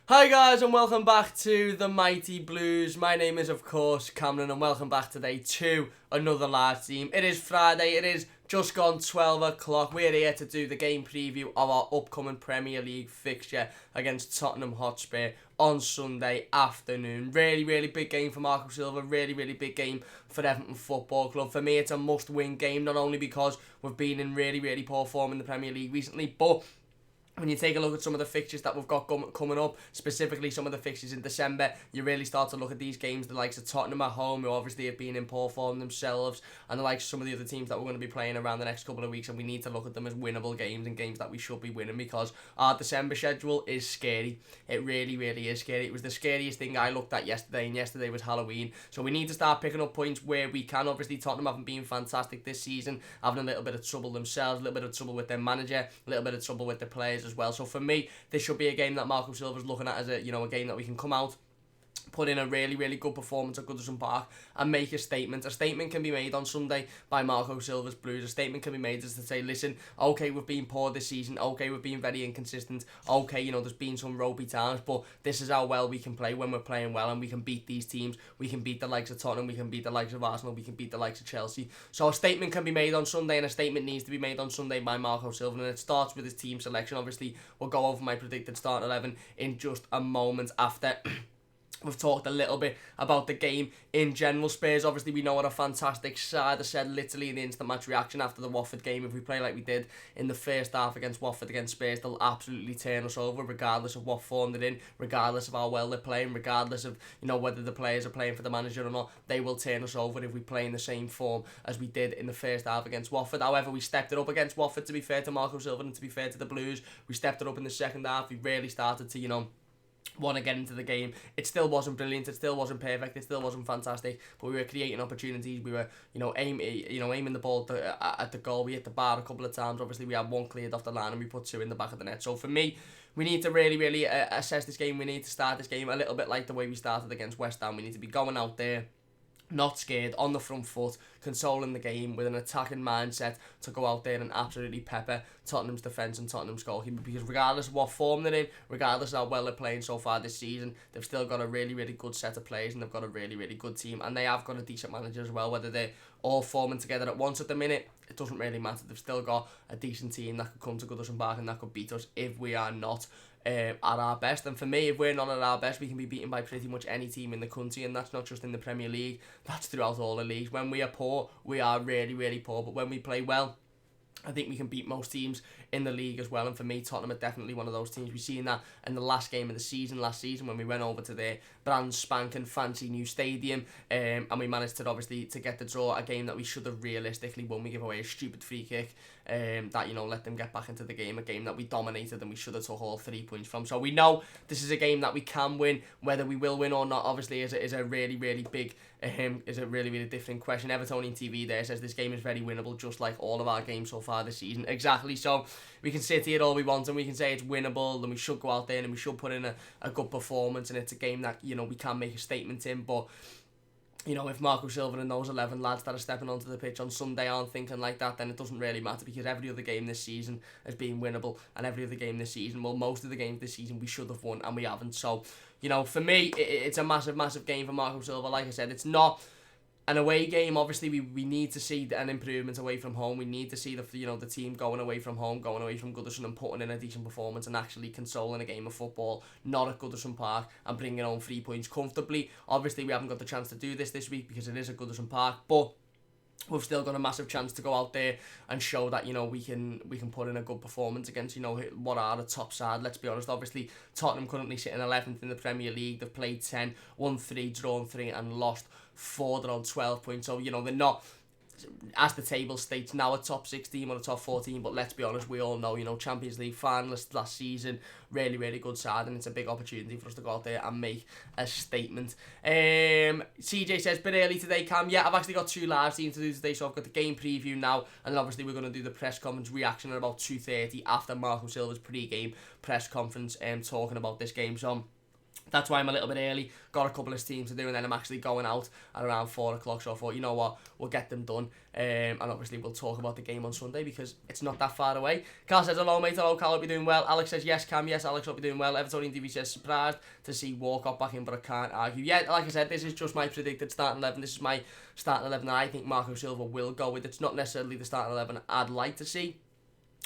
Hi guys and welcome back to the Mighty Blues. My name is of course Cameron and welcome back today to another live stream. It is Friday, it is just gone 12 o'clock. We're here to do the game preview of our upcoming Premier League fixture against Tottenham Hotspur on Sunday afternoon. Really big game for Marco Silva, really big game for Everton Football Club. For me it's a must-win game, not only because we've been in really poor form in the Premier League recently, but when you take a look at some of the fixtures that we've got coming up, specifically some of the fixtures in December, you really start to look at these games, the likes of Tottenham at home, who obviously have been in poor form themselves, and the likes of some of the other teams that we're going to be playing around the next couple of weeks, and we need to look at them as winnable games and games that we should be winning, because our December schedule is scary. It really is scary. It was the scariest thing I looked at yesterday, and yesterday was Halloween, so we need to start picking up points where we can. Obviously, Tottenham haven't been fantastic this season, having a little bit of trouble themselves, a little bit of trouble with their manager, a little bit of trouble with the players as well. So for me, this should be a game that Marco Silva's looking at as a game that we can come out, put in a really good performance at Goodison Park and make a statement. A statement can be made on Sunday by Marco Silva's Blues. A statement can be made as to say, listen, okay, we've been poor this season, okay, we've been very inconsistent, okay, there's been some ropey times, but this is how well we can play when we're playing well, and we can beat these teams. We can beat the likes of Tottenham, we can beat the likes of Arsenal, we can beat the likes of Chelsea. So a statement can be made on Sunday, and a statement needs to be made on Sunday by Marco Silva, and it starts with his team selection. Obviously, we'll go over my predicted start 11 in just a moment after we've talked a little bit about the game in general. Spurs, obviously, we know what a fantastic side. I said literally in the instant match reaction after the Watford game, if we play like we did in the first half against Watford against Spurs, they'll absolutely turn us over regardless of what form they're in, regardless of how well they're playing, regardless of whether the players are playing for the manager or not. They will turn us over if we play in the same form as we did in the first half against Watford. However, we stepped it up against Watford, to be fair to Marco Silva and to be fair to the Blues. We stepped it up in the second half. We really started to want to get into the game. It still wasn't brilliant, it still wasn't perfect, it still wasn't fantastic, but we were creating opportunities. We were aiming the ball at the goal. We hit the bar a couple of times. Obviously we had one cleared off the line and we put two in the back of the net. So for me, we need to really assess this game. We need to start this game a little bit like the way we started against West Ham. We need to be going out there not scared, on the front foot, controlling the game with an attacking mindset to go out there and absolutely pepper Tottenham's defence and Tottenham's goalkeeper, because regardless of what form they're in, regardless of how well they're playing so far this season, they've still got a really good set of players, and they've got a really good team, and they have got a decent manager as well. Whether they're all forming together at once at the minute, it doesn't really matter. They've still got a decent team that could come to Goodison Park and that could beat us if we are not at our best. And for me, if we're not at our best, we can be beaten by pretty much any team in the country, and that's not just in the Premier League, that's throughout all the leagues. When we are poor, we are really poor, but when we play well, I think we can beat most teams in the league as well. And for me, Tottenham are definitely one of those teams. We've seen that in the last game of the season, last season, when we went over to their brand spanking fancy new stadium, and we managed to obviously to get the draw, a game that we should have realistically won. We give away a stupid free kick that let them get back into the game, a game that we dominated and we should have took all 3 points from. So we know this is a game that we can win. Whether we will win or not, obviously, is a really big is a really different question. Evertonian TV there says this game is very winnable, just like all of our games so far this season. Exactly. So we can sit here all we want and we can say it's winnable and we should go out there and we should put in a good performance, and it's a game that we can make a statement in. But if Marco Silva and those 11 lads that are stepping onto the pitch on Sunday aren't thinking like that, then it doesn't really matter, because every other game this season has been winnable, and every other game this season, well, most of the games this season we should have won and we haven't. So for me, it's a massive game for Marco Silva. Like I said, it's not an away game. Obviously, we need to see an improvement away from home. We need to see the team going away from home, going away from Goodison and putting in a decent performance and actually consoling a game of football, not at Goodison Park, and bringing home 3 points comfortably. Obviously, we haven't got the chance to do this week because it is at Goodison Park, but we've still got a massive chance to go out there and show that we can put in a good performance against what are the top side. Let's be honest. Obviously, Tottenham currently sitting 11th in the Premier League. They've played 10, won 3, drawn 3, and lost 4. They're on 12 points. So they're not, as the table states, now a top 16 or a top 14, but let's be honest, we all know, Champions League finalists last season, really good side, and it's a big opportunity for us to go out there and make a statement. CJ says, bit early today, Cam. Yeah, I've actually got 2 live streams to do today, so I've got the game preview now, and then obviously we're going to do the press conference reaction at about 2:30 after Marco Silva's pre-game press conference, talking about this game. So That's why I'm a little bit early. Got a couple of teams to do, and then I'm actually going out at around 4 o'clock. So I thought, you know what, we'll get them done. And obviously we'll talk about the game on Sunday because it's not that far away. Carl says, hello mate, hello Carl, hope you're doing well. Alex says, yes Cam, yes Alex, hope you're doing well. Everton TV says, surprised to see Walcott back in, but I can't argue. Yeah, like I said, this is just my predicted starting 11. This is my starting 11 that I think Marco Silva will go with. It's not necessarily the starting 11 I'd like to see,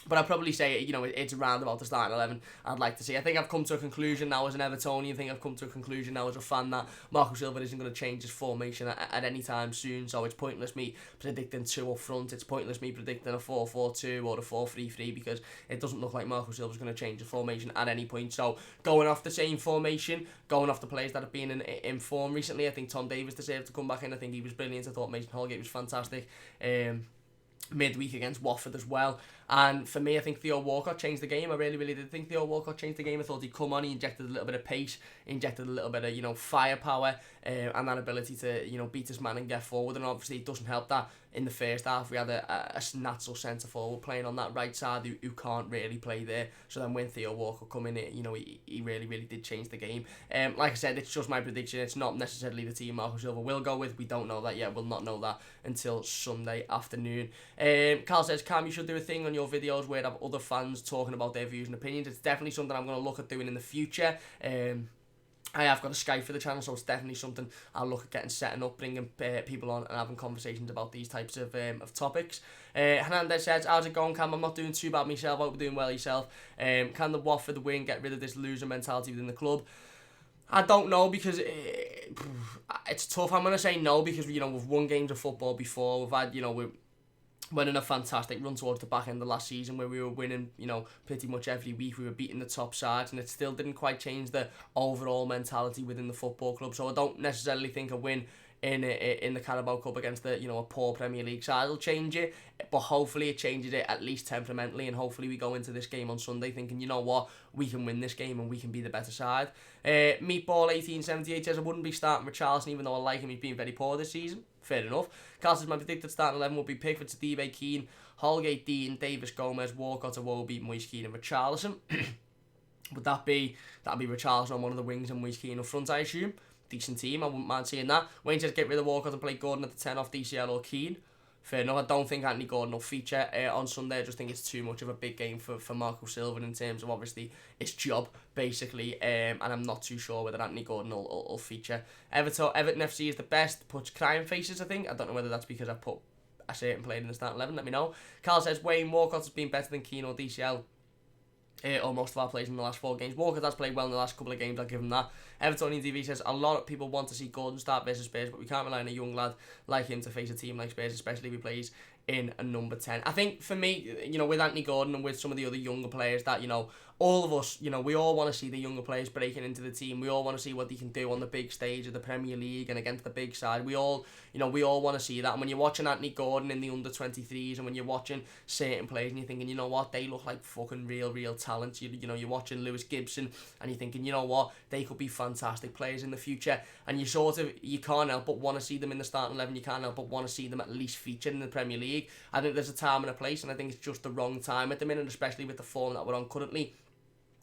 but I'd probably say, it's around about the starting 11 I'd like to see. I think I've come to a conclusion now as an Evertonian. I think I've come to a conclusion now as a fan that Marco Silva isn't going to change his formation at any time soon. So it's pointless me predicting 2 up front. It's pointless me predicting a 4-4-2 or a 4-3-3 because it doesn't look like Marco Silva's going to change his formation at any point. So going off the same formation, going off the players that have been in form recently, I think Tom Davies deserved to come back in. I think he was brilliant. I thought Mason Holgate was fantastic. Midweek against Watford as well. And for me, I think Theo Walcott changed the game. I really, really did think Theo Walcott changed the game. I thought he'd come on, he injected a little bit of pace, injected a little bit of, firepower, and that ability to, beat his man and get forward. And obviously it doesn't help that in the first half we had a natural centre forward playing on that right side who can't really play there. So then when Theo Walcott come in, he really, really did change the game. Like I said, it's just my prediction. It's not necessarily the team Marco Silva will go with. We don't know that yet. We'll not know that until Sunday afternoon. Carl says, Cam, you should do a thing on your videos where you have other fans talking about their views and opinions. It's definitely something I'm going to look at doing in the future. I have got a Skype for the channel, so it's definitely something I'll look at setting up, bringing people on and having conversations about these types of topics. Hernandez says, how's it going, Cam? I'm not doing too bad myself. I hope you're doing well yourself. Can the Watford win get rid of this loser mentality within the club? I don't know because it's tough. I'm going to say no because, we've won games of football before. We've had, we went in a fantastic run towards the back end of last season where we were winning, pretty much every week. We were beating the top sides and it still didn't quite change the overall mentality within the football club. So I don't necessarily think a win in the Carabao Cup against a poor Premier League side will change it, but hopefully it changes it at least temperamentally, and hopefully we go into this game on Sunday thinking, you know what, we can win this game and we can be the better side. Meatball1878 says, I wouldn't be starting Richarlison even though I like him. He's been very poor this season. Fair enough. Carl says, my predicted starting 11 will be Pickford, Steve Keane, Holgate, Dean, Davis, Gomez, Walcott, Iwobi, Moise Keane and Richarlison. Would that'd be Richarlison on one of the wings and Moise Keane up front, I assume. Decent team, I wouldn't mind seeing that. Wayne says, get rid of Walcott and play Gordon at the 10 off DCL or Keane. Fair enough. I don't think Anthony Gordon will feature on Sunday. I just think it's too much of a big game for Marco Silva in terms of obviously his job, basically. And I'm not too sure whether Anthony Gordon will feature. Everton FC is the best. Puts crying faces, I think. I don't know whether that's because I put a certain player in the starting 11. Let me know. Carl says, Wayne Walcott has been better than Keane or DCL. Or most of our players in the last 4 games. Walker has played well in the last couple of games, I'll give him that. Evertonian TV says, a lot of people want to see Gordon start versus Spurs, but we can't rely on a young lad like him to face a team like Spurs, especially if he plays in a number 10. I think for me, with Anthony Gordon and with some of the other younger players that, all of us, we all want to see the younger players breaking into the team. We all want to see what they can do on the big stage of the Premier League and against the big side. We all want to see that. And when you're watching Anthony Gordon in the under-23s and when you're watching certain players and you're thinking, you know what, they look like fucking real talent. You're watching Lewis Gibson and you're thinking, you know what, they could be fantastic players in the future. And you can't help but want to see them in the starting 11. You can't help but want to see them at least featured in the Premier League. I think there's a time and a place, and I think it's just the wrong time at the minute, especially with the form that we're on currently.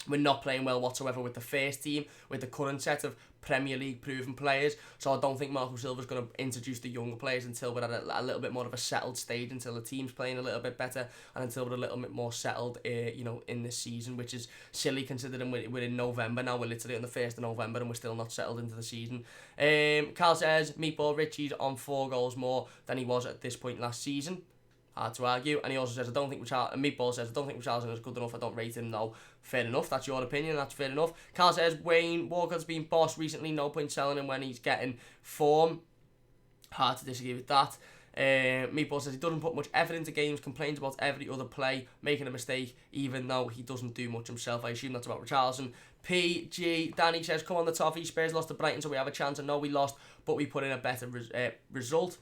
We're not playing well whatsoever with the first team, with the current set of Premier League proven players. So I don't think Marco Silva's going to introduce the younger players until we're at a little bit more of a settled stage, until the team's playing a little bit better, and until we're a little bit more settled, in this season, which is silly considering we're in November now. We're literally on the 1st of November and we're still not settled into the season. Carl says, Meatball Richie's on 4 goals more than he was at this point last season. Hard to argue. And he also says, Meatball says, I don't think Richarlison is good enough. I don't rate him. No, fair enough. That's your opinion. That's fair enough. Carl says, Wayne Walcott's been boss recently. No point selling him when he's getting form. Hard to disagree with that. Meatball says he doesn't put much effort into games, complains about every other play, making a mistake, even though he doesn't do much himself. I assume that's about Richarlison. PG Danny says, come on the toffee. Spurs lost to Brighton, so we have a chance. I know we lost, but we put in a better result.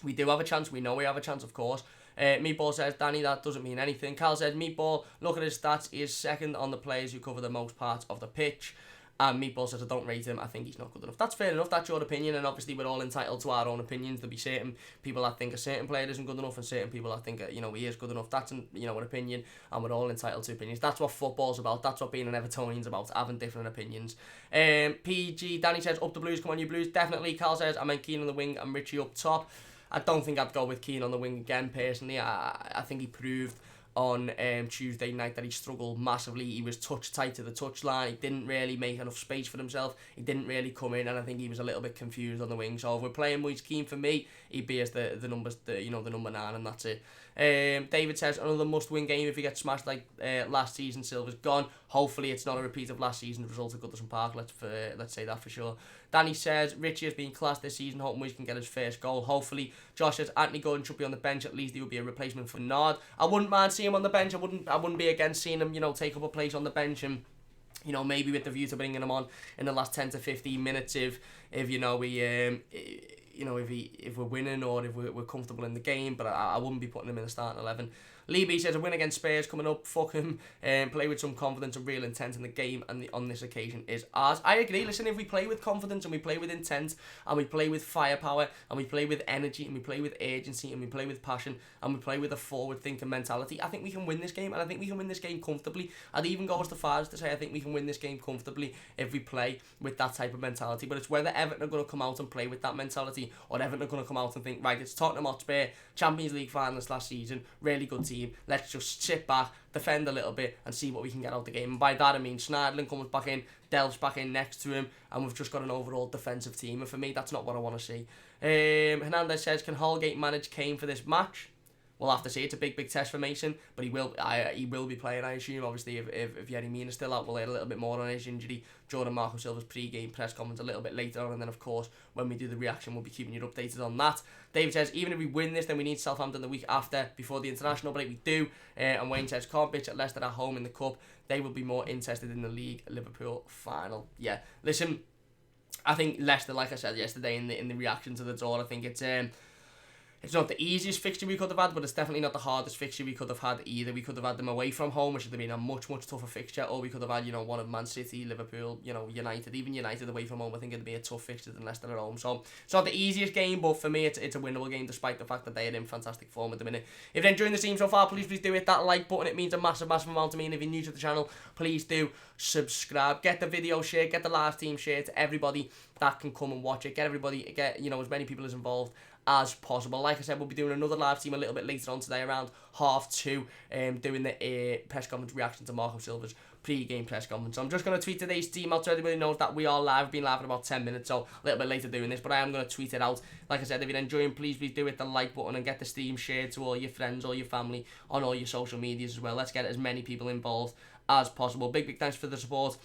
We do have a chance. We know we have a chance, of course. Meatball says, Danny, that doesn't mean anything. Carl says, Meatball, look at his stats. He is second on the players who cover the most parts of the pitch. And Meatball says, I don't rate him. I think he's not good enough. That's fair enough. That's your opinion. And obviously, we're all entitled to our own opinions. There'll be certain people that think a certain player isn't good enough and certain people that think, he is good enough. That's, an opinion. And we're all entitled to opinions. That's what football's about. That's what being an Evertonian's about. Having different opinions. PG, Danny says, up the Blues. Come on, you Blues. Definitely. Carl says, I meant Keane on the wing and Richie up top. I don't think I'd go with Keane on the wing again, personally. I think he proved on Tuesday night that he struggled massively. He was touch tight to the touchline. He didn't really make enough space for himself. He didn't really come in, and I think he was a little bit confused on the wing. So if we're playing Moise Keane, for me, he'd be as the number 9, and that's it. David says, another must-win game if we get smashed like last season. Silver's gone. Hopefully it's not a repeat of last season's result at Goodison Park. Let's say that for sure. Danny says, Richie has been classed this season. Hoping Moise can get his first goal. Hopefully. Josh says, Anthony Gordon should be on the bench. At least he would be a replacement for Nard. I wouldn't mind seeing him on the bench. I wouldn't be against seeing him, take up a place on the bench and, maybe with the view to bringing him on in the last 10 to 15 minutes if we're winning or if we're comfortable in the game, but I wouldn't be putting him in the starting 11. Lee B says, a win against Spurs coming up, fuck him, play with some confidence and real intent in the game, and on this occasion is ours. I agree. Listen, if we play with confidence and we play with intent and we play with firepower and we play with energy and we play with urgency and we play with passion and we play with a forward-thinking mentality, I think we can win this game, and I think we can win this game comfortably. I'd even go as far as to say I think we can win this game comfortably if we play with that type of mentality, but it's whether Everton are going to come out and play with that mentality or Everton are going to come out and think, right, it's Tottenham Hotspur, Champions League finalists last season, really good team, let's just sit back, defend a little bit and see what we can get out of the game. And by that I mean Schneiderlin comes back in, Delph's back in next to him, and we've just got an overall defensive team, and for me that's not what I want to see. Hernandez says, can Holgate manage Kane for this match? We'll have to see. It's a big test for Mason, but he will be playing, I assume. Obviously, if Yerry Mina is still out, we'll hear a little bit more on his injury. Jordan Marco Silva's pre-game press conference a little bit later on, and then, of course, when we do the reaction, we'll be keeping you updated on that. David says, even if we win this, then we need Southampton the week after, before the international break. We do. And Wayne says, can't bitch at Leicester at home in the Cup. They will be more interested in the league. Liverpool final. Yeah, listen, I think Leicester, like I said yesterday in the reaction to the draw, I think it's not the easiest fixture we could have had, but it's definitely not the hardest fixture we could have had either. We could have had them away from home, which would have been a much tougher fixture, or we could have had, one of Man City, Liverpool, United. Even United away from home, I think it'd be a tough fixture than Leicester at home. So it's not the easiest game, but for me, it's a winnable game, despite the fact that they are in fantastic form at the minute. If you're enjoying the stream so far, please do hit that like button. It means a massive amount to me. And if you're new to the channel, please do subscribe. Get the video shared, get the live team shared to everybody that can come and watch it. Get as many people as involved as possible. Like I said, we'll be doing another live team a little bit later on today around 2:30, doing the press conference reaction to Marco Silva's pre-game press conference. So I'm just going to tweet today's team out so everybody knows that we are live. We've been live in about 10 minutes, so a little bit later doing this, but I am going to tweet it out. Like I said, if you're enjoying, please do hit the like button and get the stream shared to all your friends, all your family, on all your social medias as well. Let's get as many people involved as possible. Big thanks for the support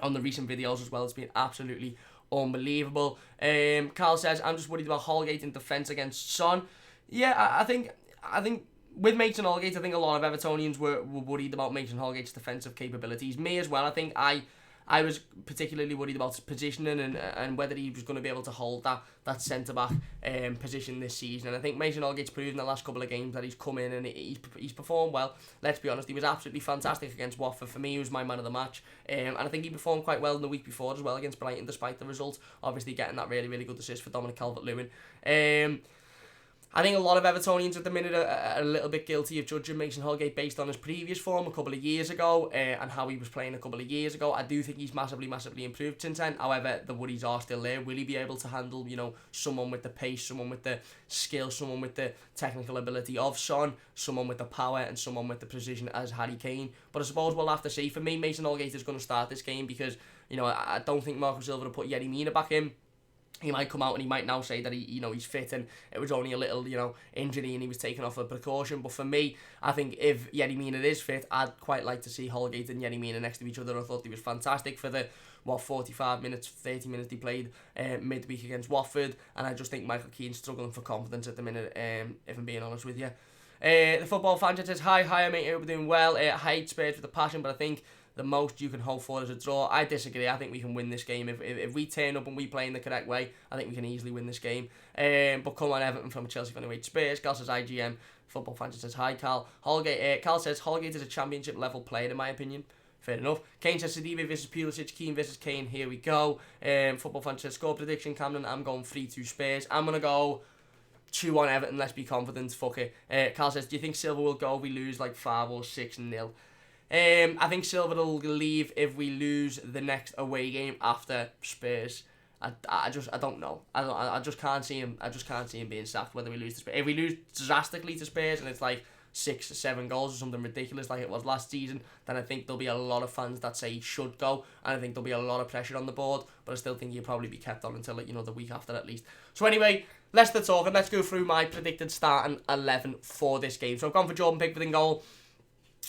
on the recent videos as well. It's been absolutely unbelievable. Carl says, I'm just worried about Holgate in defence against Son. Yeah, I think with Mason Holgate, I think a lot of Evertonians were worried about Mason Holgate's defensive capabilities. Me as well. I think I was particularly worried about his positioning and whether he was going to be able to hold that centre-back position this season. And I think Mason Holgate's proven the last couple of games that he's come in and he's performed well. Let's be honest, he was absolutely fantastic against Watford. For me, he was my man of the match. And I think he performed quite well in the week before as well against Brighton, despite the result. Obviously getting that really good assist for Dominic Calvert-Lewin. I think a lot of Evertonians at the minute are a little bit guilty of judging Mason Holgate based on his previous form a couple of years ago and how he was playing a couple of years ago. I do think he's massively improved since then. However, the worries are still there. Will he be able to handle, someone with the pace, someone with the skill, someone with the technical ability of Son, someone with the power and someone with the precision as Harry Kane? But I suppose we'll have to see. For me, Mason Holgate is going to start this game because, I don't think Marco Silva will put Yerry Mina back in. He might come out and he might now say that he's fit and it was only a little, injury and he was taken off a precaution. But for me, I think if Yerry Mina is fit, I'd quite like to see Holgate and Yerry Mina next to each other. I thought he was fantastic for the 30 minutes he played midweek against Watford. And I just think Michael Keane's struggling for confidence at the minute, if I'm being honest with you. The football fan chat says, hi mate, hope you're doing well. I hate Spurs with a passion, but I think the most you can hope for is a draw. I disagree. I think we can win this game. If we turn up and we play in the correct way, I think we can easily win this game. But come on, Everton from a Chelsea fan away. Spurs. Cal says IGM. Football fan says hi, Cal. Holgate. Cal says Holgate is a championship level player in my opinion. Fair enough. Kane says Sidibe versus Pulisic, Keane versus Kane. Here we go. Football fan says score prediction, Cameron. I'm going 3-2 Spurs. I'm going to go 2-1 Everton. Let's be confident. Fuck it. Carl says, do you think Silva will go if we lose like 5 or 6-0? I think Silva will leave if we lose the next away game after Spurs. I don't know. I just can't see him. I just can't see him being sacked whether we lose to Spurs. If we lose drastically to Spurs and it's like 6 or 7 goals or something ridiculous like it was last season, then I think there'll be a lot of fans that say he should go, and I think there'll be a lot of pressure on the board, but I still think he'll probably be kept on until, like, the week after at least. So anyway, let's start talking. Let's go through my predicted starting 11 for this game. So I've gone for Jordan Pickford in goal.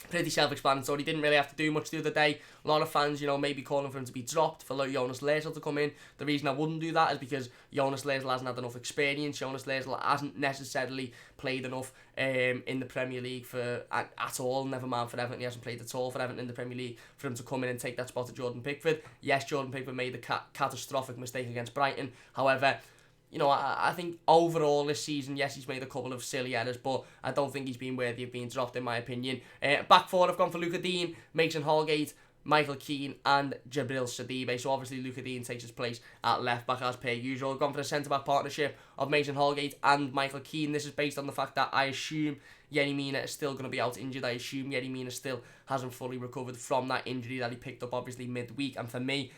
Pretty self-explanatory. He didn't really have to do much the other day. A lot of fans, maybe calling for him to be dropped, for Jonas Lersel to come in. The reason I wouldn't do that is because Jonas Lersel hasn't had enough experience. Jonas Lersel hasn't necessarily played enough in the Premier League at all. Never mind for Everton. He hasn't played at all for Everton in the Premier League for him to come in and take that spot of Jordan Pickford. Yes, Jordan Pickford made the catastrophic mistake against Brighton. However, I think overall this season, yes, he's made a couple of silly errors, but I don't think he's been worthy of being dropped, in my opinion. Back four, I've gone for Luca Dean, Mason Holgate, Michael Keane, and Jabril Sidibe. So obviously Luca Dean takes his place at left back as per usual. I've gone for the centre-back partnership of Mason Holgate and Michael Keane. This is based on the fact that I assume Yerry Mina is still going to be out injured. I assume Yerry Mina still hasn't fully recovered from that injury that he picked up obviously midweek. And for me,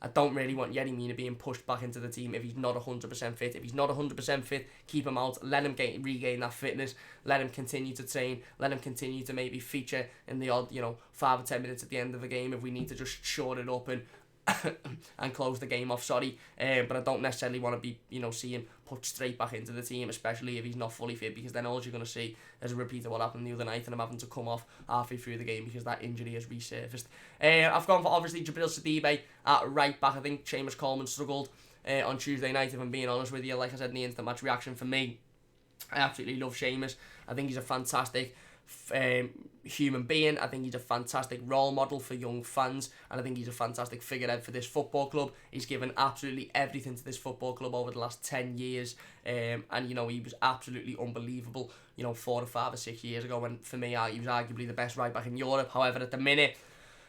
I don't really want Yerry Mina being pushed back into the team if he's not 100% fit. If he's not 100% fit, keep him out. Let him regain that fitness. Let him continue to train. Let him continue to maybe feature in the odd, 5 or 10 minutes at the end of the game if we need to just shore it up and and close the game off, sorry. But I don't necessarily want to be, see him put straight back into the team, especially if he's not fully fit, because then all you're going to see is a repeat of what happened the other night, and I'm having to come off halfway through the game because that injury has resurfaced. I've gone for, obviously, Jabril Sidibe at right back. I think Seamus Coleman struggled on Tuesday night, if I'm being honest with you. Like I said in the instant match reaction, for me, I absolutely love Seamus. I think he's a fantastic human being. I think he's a fantastic role model for young fans, and I think he's a fantastic figurehead for this football club. He's given absolutely everything to this football club over the last 10 years, and he was absolutely unbelievable 4 or 5 or 6 years ago, when for me he was arguably the best right back in Europe. However, at the minute,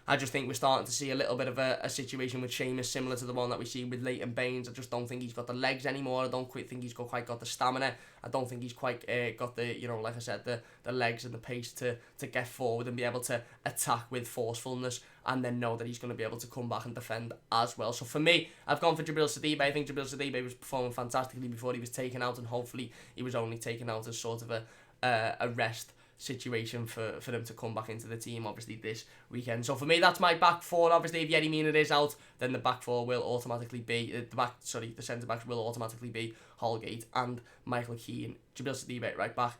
I just think we're starting to see a little bit of a situation with Seamus similar to the one that we see with Leighton Baines. I just don't think he's got the legs anymore. I don't quite think he's quite got the stamina. I don't think he's quite got the, like I said, the legs and the pace to get forward and be able to attack with forcefulness, and then know that he's going to be able to come back and defend as well. So for me, I've gone for Jabril Sidibe. I think Jabril Sidibe was performing fantastically before he was taken out, and hopefully he was only taken out as sort of a rest situation for them to come back into the team obviously this weekend. So for me, that's my back four. Obviously, if Yerry Mina is out, then the back four will automatically be the centre backs will automatically be Holgate and Michael Keane, Jabril Sidibe at right back,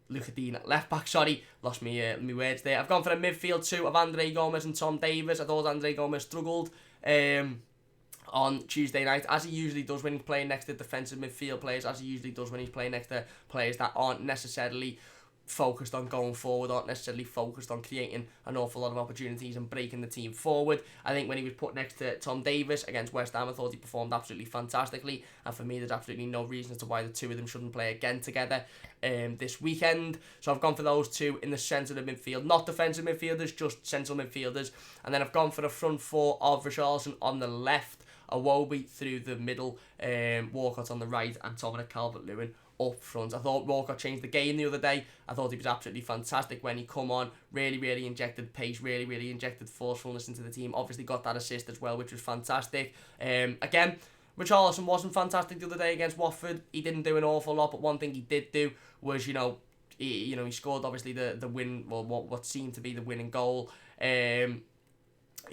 Luca Dean at left back. Sorry, lost me words there. I've gone for a midfield two of Andre Gomes and Tom Davies. I thought Andre Gomes struggled on Tuesday night, as he usually does when he's playing next to defensive midfield players, as he usually does when he's playing next to players that aren't necessarily focused on going forward, aren't necessarily focused on creating an awful lot of opportunities and breaking the team forward. I think when he was put next to Tom Davies against West Ham, I thought he performed absolutely fantastically, and for me there's absolutely no reason as to why the two of them shouldn't play again together this weekend. So I've gone for those two in the centre of the midfield, not defensive midfielders, just central midfielders. And then I've gone for the front four of Richarlison on the left, Iwobi through the middle, Walcott on the right, and Dominic Calvert-Lewin up front. I thought Walcott changed the game the other day. I thought he was absolutely fantastic when he come on. Really injected pace, really injected forcefulness into the team. Obviously got that assist as well, which was fantastic. Again, Richarlison wasn't fantastic the other day against Watford. He didn't do an awful lot, but one thing he did do was, he scored obviously the win, well, what seemed to be the winning goal.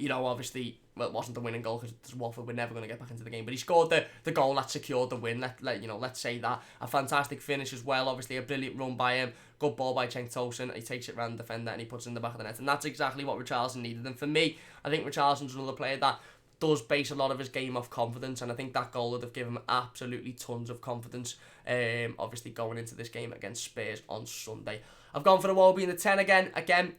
Obviously, well, it wasn't the winning goal because Watford were never going to get back into the game, but he scored the goal that secured the win. Let's say that. A fantastic finish as well. Obviously, a brilliant run by him. Good ball by Cenk Tosun. He takes it round the defender and he puts it in the back of the net, and that's exactly what Richarlison needed. And for me, I think Richarlison's another player that does base a lot of his game off confidence, and I think that goal would have given him absolutely tons of confidence. Obviously, going into this game against Spurs on Sunday, I've gone for Iwobi in the 10 again.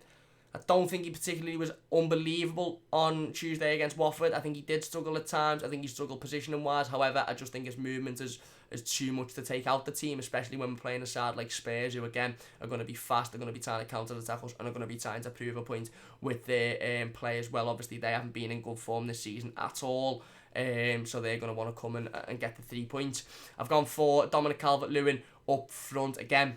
I don't think he particularly was unbelievable on Tuesday against Watford. I think he did struggle at times. I think he struggled positioning-wise. However, I just think his movement is too much to take out the team, especially when we're playing a side like Spurs, who, again, are going to be fast, they're going to be trying to counter the tackles, and are going to be trying to prove a point with their players. Well, obviously, they haven't been in good form this season at all. So they're going to want to come and get the 3 points. I've gone for Dominic Calvert-Lewin up front. Again,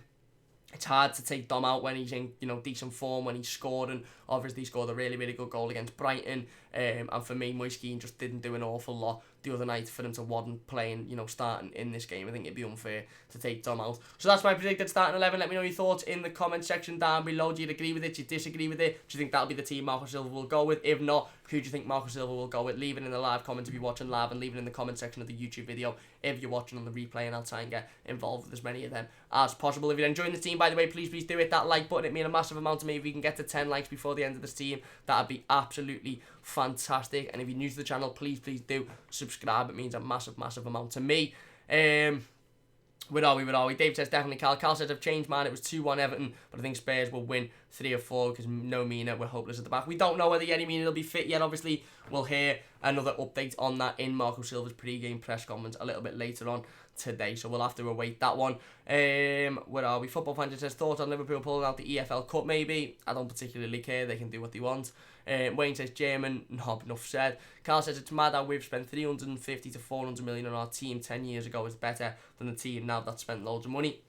it's hard to take Dom out when he's in, decent form, when he's scored, and obviously he scored a really, really good goal against Brighton. And for me, Moise Kean just didn't do an awful lot the other night for him to warrant playing, starting in this game. I think it'd be unfair to take Dom out. So that's my predicted starting 11. Let me know your thoughts in the comment section down below. Do you agree with it? Do you disagree with it? Do you think that'll be the team Marco Silva will go with? If not, who do you think Marco Silva will go with? Leave it in the live comments if you're watching live, and leave it in the comment section of the YouTube video if you're watching on the replay, and I'll try and get involved with as many of them as possible. If you're enjoying the team, by the way, please do hit that like button. It means a massive amount to me. If we can get to 10 likes before the end of this team, that'd be absolutely fantastic. And if you're new to the channel, please do subscribe. It means a massive amount to me. Where are we? Dave says definitely Cal. Cal says I've changed mine. It was 2-1 Everton, but I think Spurs will win 3 or 4 because no Mina. We're hopeless at the back. We don't know whether Yerry Mina will be fit yet. Obviously, we'll hear another update on that in Marco Silva's pre-game press conference a little bit later on today, so we'll have to await that one. Where are we? Football Fan says thoughts on Liverpool pulling out the EFL Cup. Maybe I don't particularly care. They can do what they want. Wayne says German. No, enough said. Carl says it's mad how we've spent 350 to 400 million on our team 10 years ago is better than the team now that spent loads of money,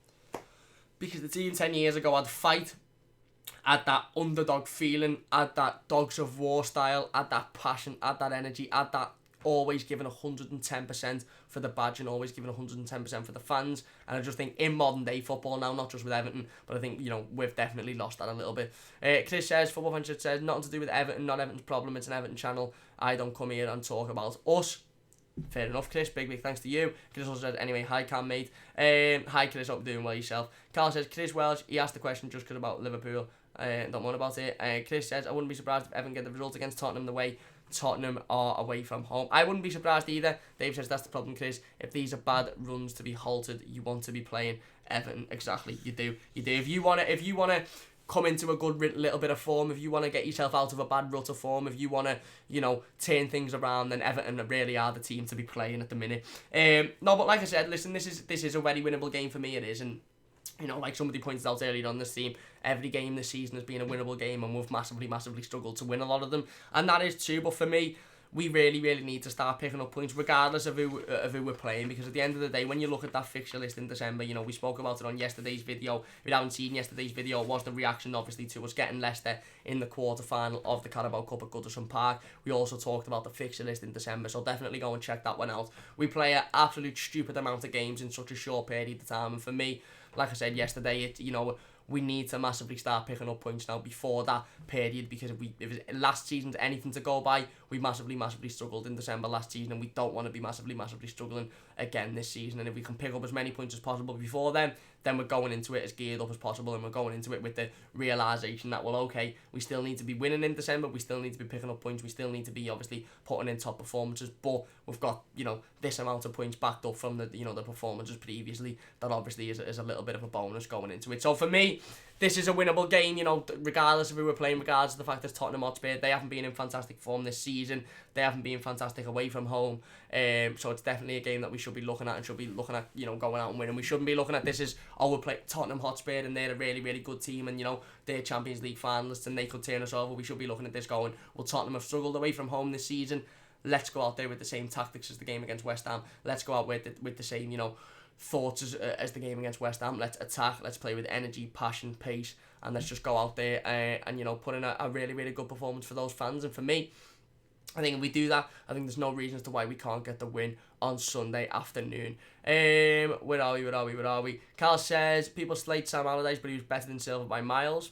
because the team 10 years ago had fight, had that underdog feeling, had that dogs of war style, had that passion, had that energy, had that always giving 110% for the badge and always giving 110% for the fans. And I just think in modern day football now, not just with Everton, but I think, we've definitely lost that a little bit. Chris says, Football Fan says, nothing to do with Everton, not Everton's problem, it's an Everton channel. I don't come here and talk about us. Fair enough, Chris. Big thanks to you. Chris also said, anyway, hi, Cam, mate. Hi, Chris. Hope you're doing well yourself. Carl says, Chris Welsh, he asked the question just because about Liverpool. Don't worry about it. Chris says, I wouldn't be surprised if Everton get the result against Tottenham the way Tottenham are away from home. I wouldn't be surprised either. Dave says, that's the problem, Chris. If these are bad runs to be halted, you want to be playing Everton. Exactly, you do. If you want to come into a good little bit of form, if you want to get yourself out of a bad rut of form, if you want to, turn things around, then Everton really are the team to be playing at the minute. No, but like I said, listen, this is a very winnable game for me, it is, and like somebody pointed out earlier on this team, every game this season has been a winnable game, and we've massively struggled to win a lot of them, and that is true. But for me, we really need to start picking up points regardless of who we're playing, because at the end of the day, when you look at that fixture list in December, we spoke about it on yesterday's video. If you haven't seen yesterday's video, it was the reaction obviously to us getting Leicester in the quarter-final of the Carabao Cup at Goodison Park. We also talked about the fixture list in December, so definitely go and check that one out. We play an absolute stupid amount of games in such a short period of time, and for me, like I said yesterday, we need to massively start picking up points now before that period, because if last season's anything to go by, we massively struggled in December last season, and we don't want to be massively struggling again this season. And if we can pick up as many points as possible before then we're going into it as geared up as possible, and we're going into it with the realisation that, well, okay, we still need to be winning in December, we still need to be picking up points, we still need to be obviously putting in top performances, but we've got, this amount of points backed up from the, the performances previously. That obviously is a little bit of a bonus going into it. So for me, this is a winnable game, regardless of who we're playing, regardless of the fact that Tottenham Hotspur, they haven't been in fantastic form this season, they haven't been fantastic away from home, so it's definitely a game that we should be looking at, and should be looking at, going out and winning. We shouldn't be looking at this as, we're playing Tottenham Hotspur and they're a really good team, and they're Champions League finalists and they could turn us over. We should be looking at this going, well, Tottenham have struggled away from home this season, let's go out there with the same tactics as the game against West Ham, let's go out with the same, thoughts as the game against West Ham. Let's attack, let's play with energy, passion, pace, and let's just go out there and put in a really good performance for those fans. And for me, I think if we do that, I think there's no reason as to why we can't get the win on Sunday afternoon. Where are we? Carl says, people slate Sam Allardyce, but he was better than Silva by miles.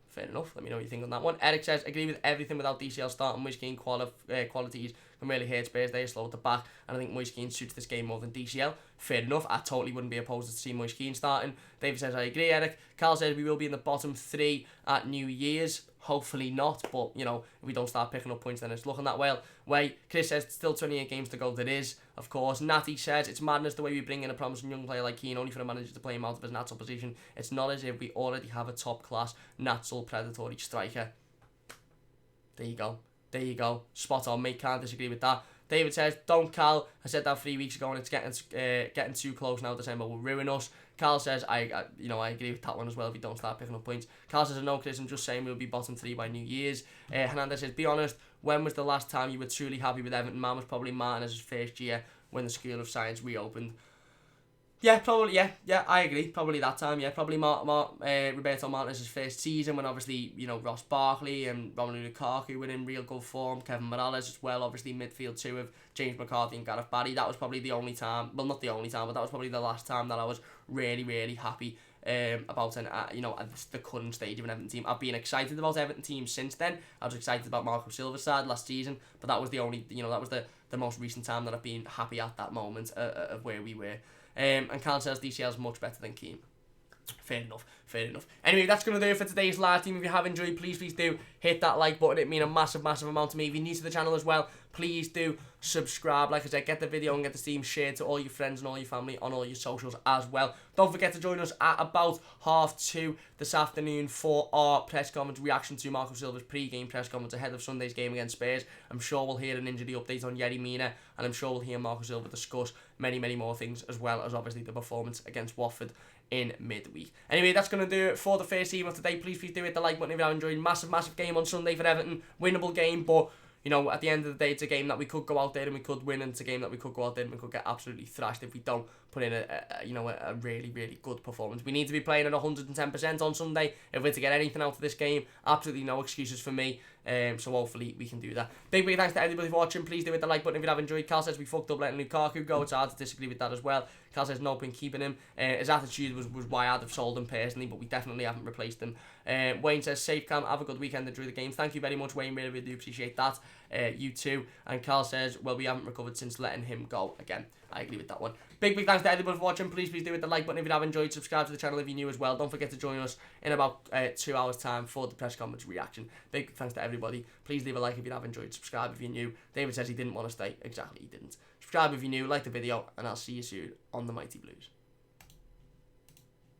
Fair enough. Let me know what you think on that one. Eric says, agree with everything without DCL starting. Moise Kean qualities can really hurt Spurs. They are slow at the back, and I think Moise Kean suits this game more than DCL. Fair enough. I totally wouldn't be opposed to see Moise Kean starting. David says, I agree, Eric. Carl says, we will be in the bottom 3 at New Year's. Hopefully not, but, if we don't start picking up points, then it's looking that way. Chris says, still 28 games to go. There is, of course. Natty says, it's madness the way we bring in a promising young player like Keane, only for a manager to play him out of his natural position. It's not as if we already have a top-class, natural, predatory striker. There you go. There you go. Spot on, mate. Can't disagree with that. David says, don't Cal. I said that 3 weeks ago and it's getting too close now. December will ruin us. Carl says, I agree with that one as well if you don't start picking up points. Carl says, no, Chris, I'm just saying we'll be bottom 3 by New Year's. Hernandez says, be honest, when was the last time you were truly happy with Everton? Man was probably Martinez's first year when the School of Science reopened. Yeah, probably, yeah, I agree. Probably that time, yeah. Probably Roberto Martinez's first season when obviously, Ross Barkley and Romelu Lukaku were in real good form. Kevin Morales as well, obviously midfield two of James McCarthy and Gareth Barry. That was probably the only time, well, not the only time, but that was probably the last time that I was really, really happy about the current stage of an Everton team. I've been excited about Everton teams since then. I was excited about Marco Silva's side last season, but that was the only, that was the most recent time that I've been happy at that moment of where we were. And Khan says DCL's much better than Keane. Fair enough. Anyway, that's going to do it for today's live team. If you have enjoyed, please do hit that like button. It means a massive amount to me. If you're new to the channel as well, please do subscribe. Like I said, get the video and get the stream shared to all your friends and all your family on all your socials as well. Don't forget to join us at about 2:30 this afternoon for our press conference reaction to Marco Silva's pre-game press conference ahead of Sunday's game against Spurs. I'm sure we'll hear an injury update on Yerry Mina, and I'm sure we'll hear Marco Silva discuss many more things, as well as obviously the performance against Watford in midweek. Anyway, that's going to do it for the first team of today. Please do hit the like button if you have enjoyed. Massive game on Sunday for Everton. Winnable game, but at the end of the day, it's a game that we could go out there and we could win, and it's a game that we could go out there and we could get absolutely thrashed if we don't put in a really good performance. We need to be playing at 110% on Sunday if we're to get anything out of this game. Absolutely no excuses for me. So hopefully we can do that. Big thanks to everybody for watching. Please do hit the like button if you have enjoyed. Carl says we fucked up letting Lukaku go. It's hard to disagree with that as well. Carl says no point keeping him. His attitude was why I'd have sold him personally, but we definitely haven't replaced him. Wayne says safe Cam, have a good weekend, enjoy the game. Thank you very much, Wayne. Really do appreciate that. You too. And Carl says, well, we haven't recovered since letting him go again. I agree with that one. Big thanks to everybody for watching. Please do hit the like button if you have enjoyed. Subscribe to the channel if you're new as well. Don't forget to join us in about 2 hours time for the press conference reaction. Big thanks to everybody. Please leave a like if you have enjoyed. Subscribe if you're new. David says he didn't want to stay. Exactly, he didn't. Subscribe if you're new. Like the video, and I'll see you soon on the Mighty Blues.